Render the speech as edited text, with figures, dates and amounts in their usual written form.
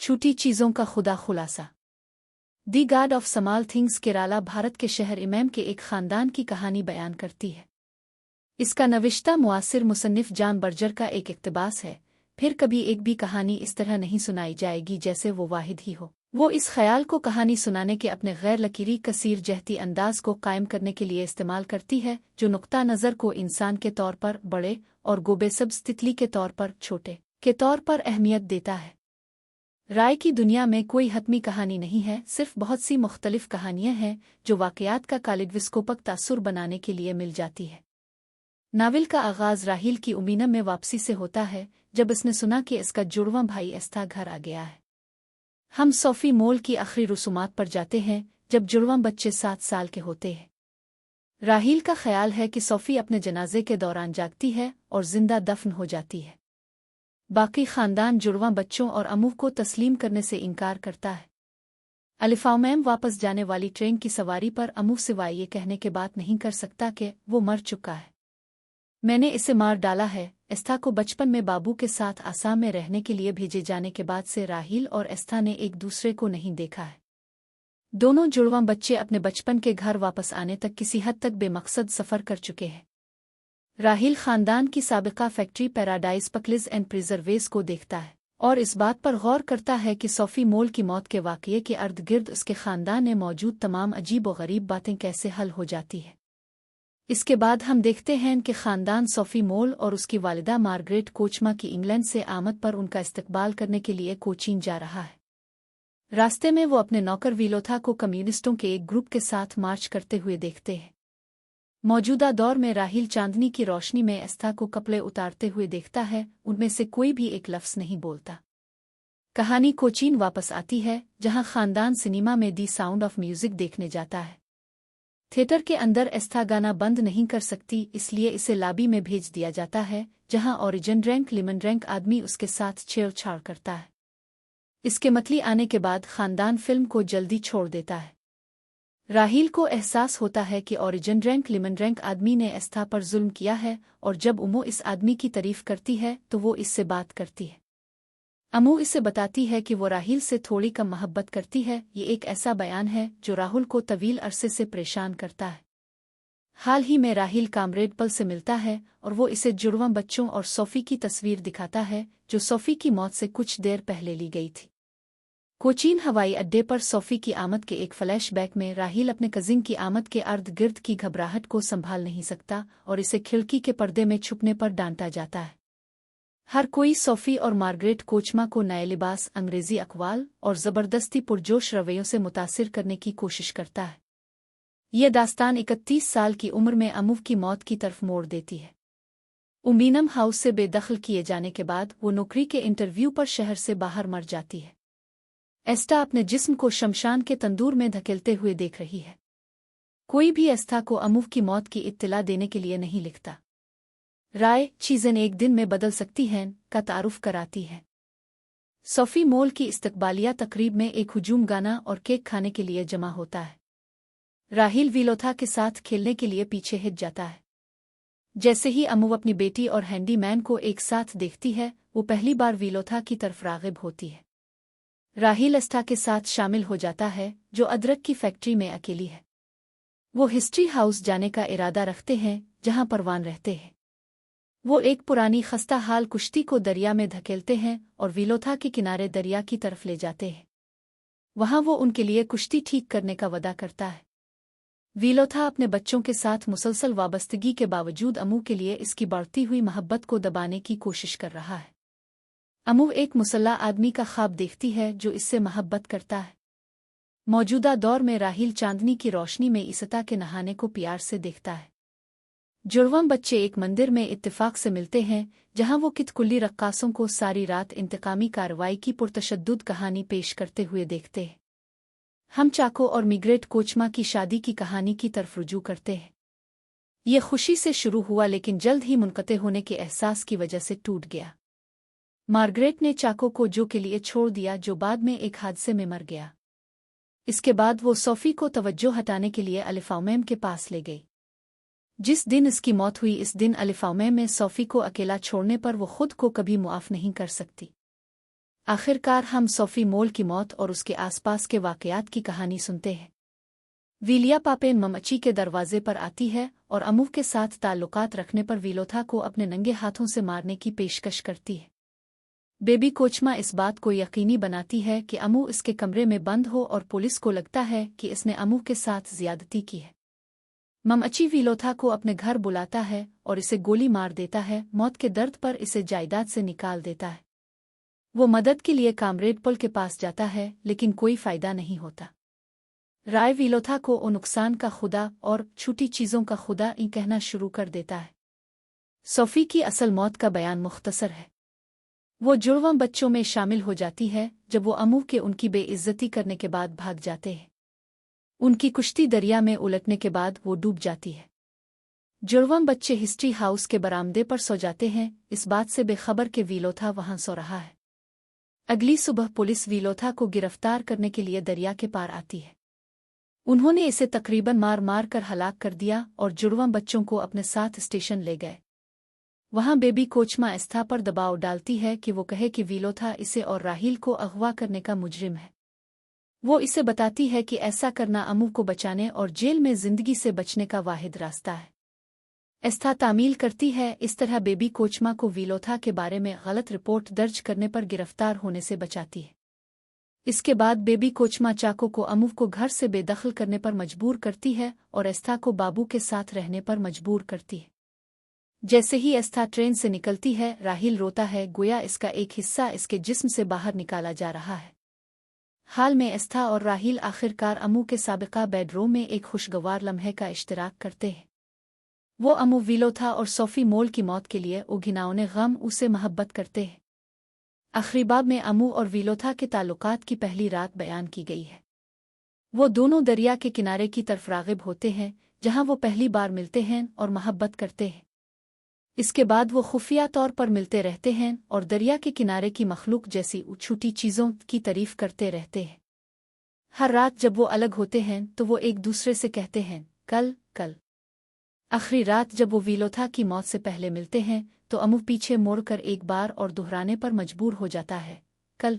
छूटी चीज़ों का खुदा खुलासा। The God of small things Kerala Bharat के शहर इमैम के एक ख़ानदान की कहानी बयान करती है। इसका नविश्ता मुआसिर मुसन्निफ जॉन बर्जर का एक इक़्तिबास है। फिर कभी एक भी कहानी इस तरह नहीं सुनाई जाएगी जैसे वो वाहिद ही हो। वो इस ख़याल को कहानी सुनाने के अपने गैर लकीरी कसीर जहती अंदाज को कायम करने के लिए इस्तेमाल करती है, जो नुक्ता नज़र को इंसान के तौर पर बड़े और गोबेसब्ज़ तितली के तौर पर छोटे के तौर पर अहमियत देता है। राय की दुनिया में कोई हतमी कहानी नहीं है, सिर्फ बहुत सी मुख्तलिफ कहानियां हैं जो वाक़यात का कालिडविस्कोपक तासुर बनाने के लिए मिल जाती है। नावल का आगाज़ राहील की उमीनम में वापसी से होता है, जब इसने सुना कि इसका जुड़वां भाई एस्था घर आ गया है। हम सोफ़ी मोल की आखिरी रसूमात पर जाते हैं, जब जुड़वां बच्चे 7 साल के होते हैं। राहील का ख्याल है कि सोफ़ी अपने जनाजे के दौरान जागती है और जिंदा दफन हो जाती है। बाकी ख़ानदान जुड़वां बच्चों और अमूह को तस्लीम करने से इनकार करता है। अलिफ़ाउमैम वापस जाने वाली ट्रेन की सवारी पर अमूह सिवाय ये कहने के बात नहीं कर सकता कि वो मर चुका है। मैंने इसे मार डाला है। एस्था को बचपन में बाबू के साथ आसाम में रहने के लिए भेजे जाने के बाद से राहील और एस्था ने एक दूसरे को नहीं देखा है। दोनों जुड़वां बच्चे अपने बचपन के घर वापस आने तक किसी हद तक बेमकसद सफ़र कर चुके हैं। राहील ख़ानदान की साबिका फैक्ट्री पैराडाइज पकलिज एंड प्रिजर्वेज को देखता है और इस बात पर गौर करता है कि सोफ़ी मोल की मौत के वाक़ये के अर्द गिर्द उसके ख़ानदान में मौजूद तमाम अजीब व गरीब बातें कैसे हल हो जाती है। इसके बाद हम देखते हैं कि ख़ानदान सोफ़ी मोल और उसकी वालिदा मार्गरेट कोचमा की इंग्लैंड से आमद पर उनका इस्तकबाल करने के लिए कोचीन जा रहा है। रास्ते में वो अपने नौकर विलोथा को कम्युनिस्टों के एक ग्रुप के साथ मार्च करते हुए देखते हैं। मौजूदा दौर में राहील चांदनी की रोशनी में एस्था को कपड़े उतारते हुए देखता है। उनमें से कोई भी एक लफ्ज़ नहीं बोलता। कहानी कोचीन वापस आती है, जहां ख़ानदान सिनेमा में दी साउंड ऑफ म्यूज़िक देखने जाता है। थिएटर के अंदर एस्था गाना बंद नहीं कर सकती, इसलिए इसे लॉबी में भेज दिया जाता है, जहां ओरिजिन रैंक लिमन रैंक आदमी उसके साथ छेड़छाड़ करता है। इसके मतली आने के बाद ख़ानदान फिल्म को जल्दी छोड़ देता है। राहील को एहसास होता है कि ओरिजिन रैंक लिमन रैंक आदमी ने एस्था पर जुल्म किया है, और जब उमो इस आदमी की तारीफ करती है तो वो इससे बात करती है। अमू इसे बताती है कि वो राहील से थोड़ी कम मोहब्बत करती है। ये एक ऐसा बयान है जो राहुल को तवील अरसे से परेशान करता है। हाल ही में राहील कामरेड पल से मिलता है और वो इसे जुड़वां बच्चों और सोफ़ी की तस्वीर दिखाता है, जो सोफ़ी की मौत से कुछ देर पहले ली गई थी। कोचीन हवाई अड्डे पर सोफ़ी की आमद के एक फ्लैशबैक में राहील अपने कजिन की आमद के अर्द गिर्द की घबराहट को संभाल नहीं सकता और इसे खिड़की के पर्दे में छुपने पर डांटा जाता है। हर कोई सोफ़ी और मार्गरेट कोचमा को नए लिबास, अंग्रेज़ी अक़वाल और ज़बरदस्ती पुरजोश रवैयों से मुतासिर करने की कोशिश करता है। यह दास्तान 31 साल की उम्र में अमूव की मौत की तरफ मोड़ देती है। उमीनम हाउस से बेदखल किए जाने के बाद वो नौकरी के इंटरव्यू पर शहर से बाहर मर जाती है। एस्था अपने जिस्म को शमशान के तंदूर में धकेलते हुए देख रही है। कोई भी एस्था को अमूव की मौत की इत्तला देने के लिए नहीं लिखता। राय चीज़ें एक दिन में बदल सकती हैं का तारुफ कराती है। सोफ़ी मोल की इस्तकबालिया तकरीब में एक हुजूम गाना और केक खाने के लिए जमा होता है। राहील विलोथा के साथ खेलने के लिए पीछे हट जाता है। जैसे ही अमू अपनी बेटी और हैंडीमैन को एक साथ देखती है, वो पहली बार विलोथा की तरफ राग़िब होती है। राहील एस्था के साथ शामिल हो जाता है, जो अदरक की फैक्ट्री में अकेली है। वो हिस्ट्री हाउस जाने का इरादा रखते हैं, जहां परवान रहते हैं। वो एक पुरानी खस्ता हाल कुश्ती को दरिया में धकेलते हैं और विलोथा के किनारे दरिया की तरफ ले जाते हैं। वहां वो उनके लिए कुश्ती ठीक करने का वादा करता है। विलोथा अपने बच्चों के साथ मुसलसल वाबस्तगी के बावजूद अमू के लिए इसकी बढ़ती हुई मोहब्बत को दबाने की कोशिश कर रहा है। अमू एक मुसल्ला आदमी का ख्वाब देखती है जो इससे मोहब्बत करता है। मौजूदा दौर में राहील चांदनी की रोशनी में इस्ता के नहाने को प्यार से देखता है। जुड़वां बच्चे एक मंदिर में इत्तेफाक से मिलते हैं, जहां वो कितकुल्ली रक्कासों को सारी रात इंतकामी कार्रवाई की पुरतशद्दुद कहानी पेश करते हुए देखते हैं। हम चाको और मिग्रेट कोचमा की शादी की कहानी की तरफ रुजू करते हैं। ये खुशी से शुरू हुआ, लेकिन जल्द ही मुनक़ते होने के एहसास की वजह से टूट गया। मार्गरेट ने चाको को जो के लिए छोड़ दिया, जो बाद में एक हादसे में मर गया। इसके बाद वो सोफ़ी को तवज्जो हटाने के लिए अलिफ़ाउमैम के पास ले गई। जिस दिन इसकी मौत हुई, इस दिन अलिफ़ाउमैम में सोफ़ी को अकेला छोड़ने पर वो खुद को कभी मुआफ़ नहीं कर सकती। आखिरकार हम सोफी मोल की मौत और उसके आसपास के वाकयात की कहानी सुनते हैं। विलिया पापेन ममची के दरवाजे पर आती है और अमू के साथ ताल्लुकात रखने पर विलोथा को अपने नंगे हाथों से मारने की पेशकश करती है। बेबी कोचमा इस बात को यकीनी बनाती है कि अमू इसके कमरे में बंद हो और पुलिस को लगता है कि इसने अमू के साथ ज्यादती की है। ममची विलोथा को अपने घर बुलाता है और इसे गोली मार देता है। मौत के दर्द पर इसे जायदाद से निकाल देता है। वो मदद के लिए कामरेड पल के पास जाता है, लेकिन कोई फायदा नहीं होता। राय विलोथा को ओ नुकसान का खुदा और छूटी चीज़ों का खुदा ही कहना शुरू कर देता है। सोफी की असल मौत का बयान मुख्तसर है। वो जुड़वां बच्चों में शामिल हो जाती है जब वो अमू के उनकी बेइज्जती करने के बाद भाग जाते हैं। उनकी कुश्ती दरिया में उलटने के बाद वो डूब जाती है। जुड़वां बच्चे हिस्ट्री हाउस के बरामदे पर सो जाते हैं, इस बात से बेखबर के विलोथा वहां सो रहा है। अगली सुबह पुलिस विलोथा को गिरफ्तार करने के लिए दरिया के पार आती है। उन्होंने इसे तकरीबन मार मार कर हलाक कर दिया और जुड़वां बच्चों को अपने साथ स्टेशन ले गए। वहां बेबी कोचमा एस्था पर दबाव डालती है कि वो कहे कि विलोथा इसे और राहील को अगवा करने का मुजरिम है। वो इसे बताती है कि ऐसा करना अमू को बचाने और जेल में जिंदगी से बचने का वाहिद रास्ता है। एस्था तामील करती है, इस तरह बेबी कोचमा को विलोथा के बारे में गलत रिपोर्ट दर्ज करने पर गिरफ्तार होने से बचाती है। इसके बाद बेबी कोचमा चाको को अमू को घर से बेदखल करने पर मजबूर करती है और एस्था को बाबू के साथ रहने पर मजबूर करती है। जैसे ही एस्था ट्रेन से निकलती है, राहील रोता है, गोया इसका एक हिस्सा इसके जिस्म से बाहर निकाला जा रहा है। हाल में एस्था और राहील आखिरकार अमू के साबिका बेडरूम में एक खुशगवार लम्हे का इश्तिराक करते हैं। वो अमू, विलोथा और सोफी मोल की मौत के लिए घिनौने गम उसे मोहब्बत करते हैं। आखिरी बाब में अमू और विलोथा के ताल्लुकात की पहली रात बयान की गई है। वो दोनों दरिया के किनारे की तरफ रागिब होते हैं, जहां वो पहली बार मिलते हैं और मोहब्बत करते हैं। इसके बाद वो खुफिया तौर पर मिलते रहते हैं और दरिया के किनारे की मखलूक जैसी छूटी चीज़ों की तारीफ करते रहते हैं। हर रात जब वो अलग होते हैं तो वो एक दूसरे से कहते हैं, कल कल। आखिरी रात जब वो विलोथा की मौत से पहले मिलते हैं तो अमू पीछे मोड़कर एक बार और दोहराने पर मजबूर हो जाता है, कल।